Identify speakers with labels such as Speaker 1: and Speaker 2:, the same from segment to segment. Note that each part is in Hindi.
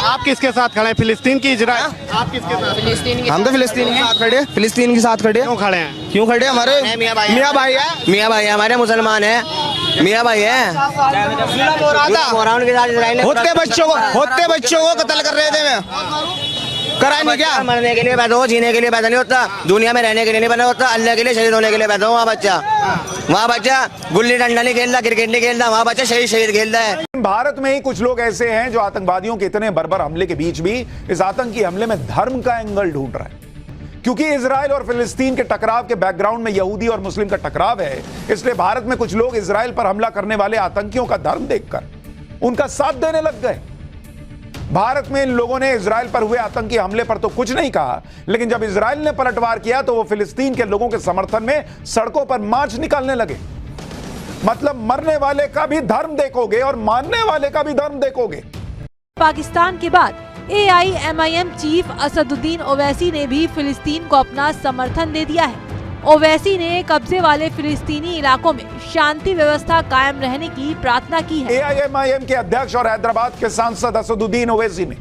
Speaker 1: आप किसके साथ खड़े हैं, फिलिस्तीन की इजराइल? आप किसके साथ?
Speaker 2: फिलिस्तीन की
Speaker 3: हम तो फिलिस्तीन के साथ खड़े, फिलिस्तीन के साथ खड़े।
Speaker 1: क्यों खड़े हैं?
Speaker 3: क्यों खड़े? हमारे
Speaker 2: मियाँ भाई
Speaker 3: मियाँ भाई है,
Speaker 2: मियाँ भाई हमारे मुसलमान हैं, मियाँ भाई हैं। मोहरान के साथ इजराइल ने
Speaker 3: होते बच्चों को कत्ल कर रहे थे। कराए नहीं क्या?
Speaker 2: मरने के लिए पैदा हो, जीने के लिए पैदा नहीं होता, दुनिया में रहने के लिए नहीं पैदा होता, अल्लाह के लिए शहीद होने के लिए पैदा हो। वहाँ बच्चा गुल्ली डंडा नहीं खेलता, क्रिकेट नहीं खेलता, वहाँ बच्चा शहीद खेलता है।
Speaker 4: भारत में ही कुछ लोग ऐसे हैं जो आतंकवादियों के इतने बर्बर हमले के बीच भी इस आतंकी हमले में धर्म का एंगल ढूंढ रहा है। क्योंकि इजराइल और फिलिस्तीन के टकराव के बैकग्राउंड में यहूदी और मुस्लिम का टकराव है, इसलिए भारत में कुछ लोग इजराइल पर हमला करने वाले आतंकियों का धर्म देखकर उनका साथ देने लग गए। भारत में इन लोगों ने इजराइल पर हुए आतंकी हमले पर तो कुछ नहीं कहा, लेकिन जब इजराइल ने पलटवार किया तो वो फिलिस्तीन के लोगों के समर्थन में सड़कों पर मार्च निकालने लगे। मतलब मरने वाले का भी धर्म देखोगे और मारने वाले का भी धर्म देखोगे।
Speaker 5: पाकिस्तान के बाद AIMIM चीफ असदुद्दीन ओवैसी ने भी फिलिस्तीन को अपना समर्थन दे दिया है। ओवैसी ने कब्जे वाले फिलिस्तीनी इलाकों में शांति व्यवस्था कायम रहने की प्रार्थना की है।
Speaker 4: AIMIM के अध्यक्ष और हैदराबाद के सांसद असदुद्दीन ओवैसी ने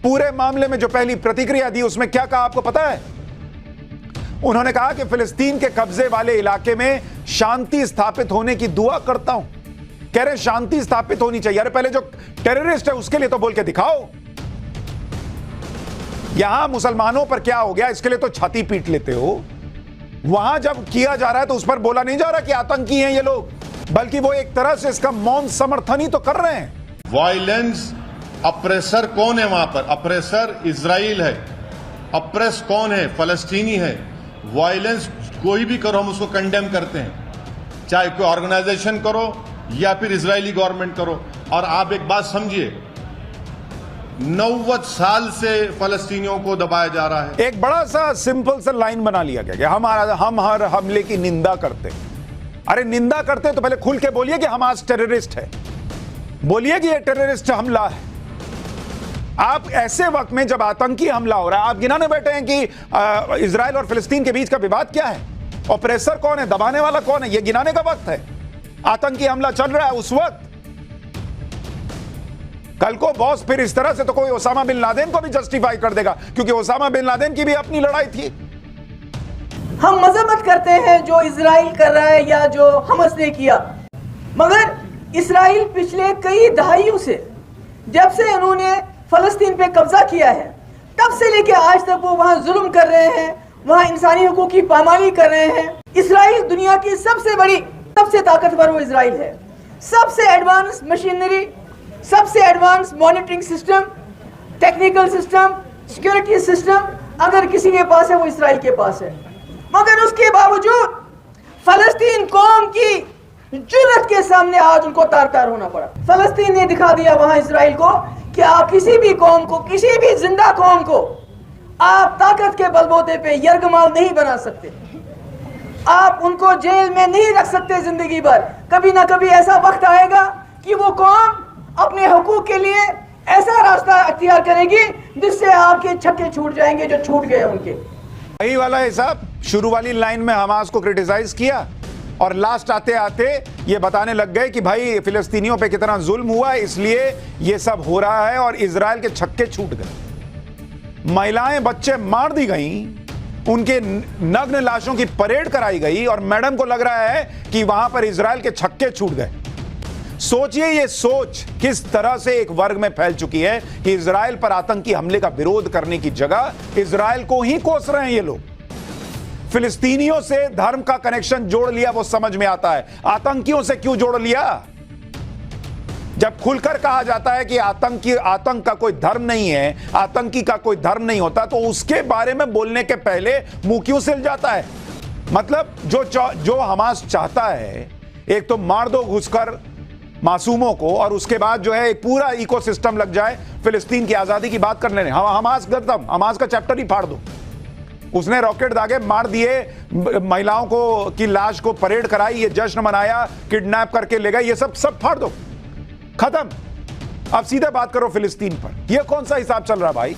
Speaker 4: पूरे मामले में जो पहली प्रतिक्रिया दी उसमें क्या कहा आपको पता है? उन्होंने कहा कि फिलिस्तीन के कब्जे वाले इलाके में शांति स्थापित होने की दुआ करता हूं। कह रहे शांति स्थापित होनी चाहिए। अरे पहले जो टेररिस्ट है उसके लिए तो बोल के दिखाओ। यहां मुसलमानों पर क्या हो गया इसके लिए तो छाती पीट लेते हो। वहां जब किया जा रहा है तो उस पर बोला नहीं जा रहा कि आतंकी हैं ये लोग, बल्कि वो एक तरह से इसका मौन समर्थन ही तो कर रहे हैं।
Speaker 6: वायलेंस अप्रेसर कौन है? वहां पर अप्रेसर इजराइल है, अप्रेस कौन है? फलस्तीनी है। वायलेंस कोई भी करो हम उसको कंडेम करते हैं, चाहे कोई ऑर्गेनाइजेशन करो या फिर इजरायली गवर्नमेंट करो। और आप एक बात समझिए, 90 साल से फलस्तीनियों को दबाया जा रहा है।
Speaker 4: एक बड़ा सा सिंपल सा लाइन बना लिया गया कि हम हर हमले की निंदा करते हैं। अरे निंदा करते हैं तो पहले खुल के बोलिए कि हमास टेररिस्ट है, बोलिए कि ये टेररिस्ट हमला है। आप ऐसे वक्त में जब आतंकी हमला हो रहा है आप गिनाने बैठे हैं कि इजराइल और फिलिस्तीन के बीच का विवाद क्या है, ऑपरेसर कौन है, दबाने वाला कौन है, ये गिनाने का वक्त है। आतंकी हमला चल रहा है उस वक्त। कल को बॉस फिर इस तरह से तो कोई ओसामा बिन लादेन को भी जस्टिफाई कर देगा, क्योंकि ओसामा बिन लादेन की भी अपनी लड़ाई थी।
Speaker 7: हम मजम्मत करते हैं जो इजराइल कर रहा है या जो हमस ने किया, मगर इजराइल पिछले कई दहाइयों से जब से उन्होंने फलस्तीन पे कब्जा किया है तब से लेकर आज तक वो वहां जुल्म कर रहे हैं, वहां इंसानी हुकूक की पामाली कर रहे हैं। इजराइल दुनिया की सबसे बड़ी, सबसे ताकतवर वो इजराइल है। सबसे एडवांस मशीनरी, सबसे advance monitoring system, technical system, security system अगर किसी के पास है वो इजराइल के पास है। मगर उसके बावजूद फलस्तीन कौम की जुर्रत के सामने आज उनको तार तार होना पड़ा। फलस्तीन ने दिखा दिया वहां इजराइल को कि आप किसी भी कौम को, किसी भी जिंदा कौम को आप ताकत के बलबूते पे यरगमाल नहीं बना सकते। आप उनको जेल में नहीं रख सकते जिंदगी भर। कभी ना कभी ऐसा वक्त आएगा कि वो कौम अपने हुकूक के लिए ऐसा रास्ता अख्तियार करेगी जिससे आपके छक्के छूट जाएंगे जो छूट गए उनके।
Speaker 4: वही वाला हिसाब शुरू वाली लाइन में हमास को क्रिटिसाइज किया और लास्ट आते आते ये बताने लग गए कि भाई फिलिस्तीनियों पे कितना जुल्म हुआ इसलिए ये सब हो रहा है और इजराइल के छक्के छूट गए। महिलाएं बच्चे मार दी गई, उनके नग्न लाशों की परेड कराई गई और मैडम को लग रहा है कि वहां पर इजराइल के छक्के छूट गए। सोचिए ये सोच किस तरह से एक वर्ग में फैल चुकी है कि इजराइल पर आतंकी हमले का विरोध करने की जगह इजराइल को ही कोस रहे हैं ये लोग। फिलिस्तीनियों से धर्म का कनेक्शन जोड़ लिया वो समझ में आता है, आतंकियों से क्यों जोड़ लिया? जब खुलकर कहा जाता है कि आतंक का कोई धर्म नहीं है, आतंकी का कोई धर्म नहीं होता, तो उसके बारे में बोलने के पहले मुंह क्यों सिल जाता है? मतलब जो हमास चाहता है एक तो मार दो घुसकर मासूमों को और उसके बाद जो है एक पूरा इकोसिस्टम लग जाए फिलिस्तीन की आजादी की बात करने में। हमास खत्म, हमास का चैप्टर ही फाड़ दो। उसने रॉकेट दागे मार दिए, महिलाओं को की लाश को परेड कराई, ये जश्न मनाया, किडनैप करके ले गए, ये सब फाड़ दो, खत्म। अब सीधे बात करो फिलिस्तीन पर। ये कौन सा हिसाब चल रहा भाई?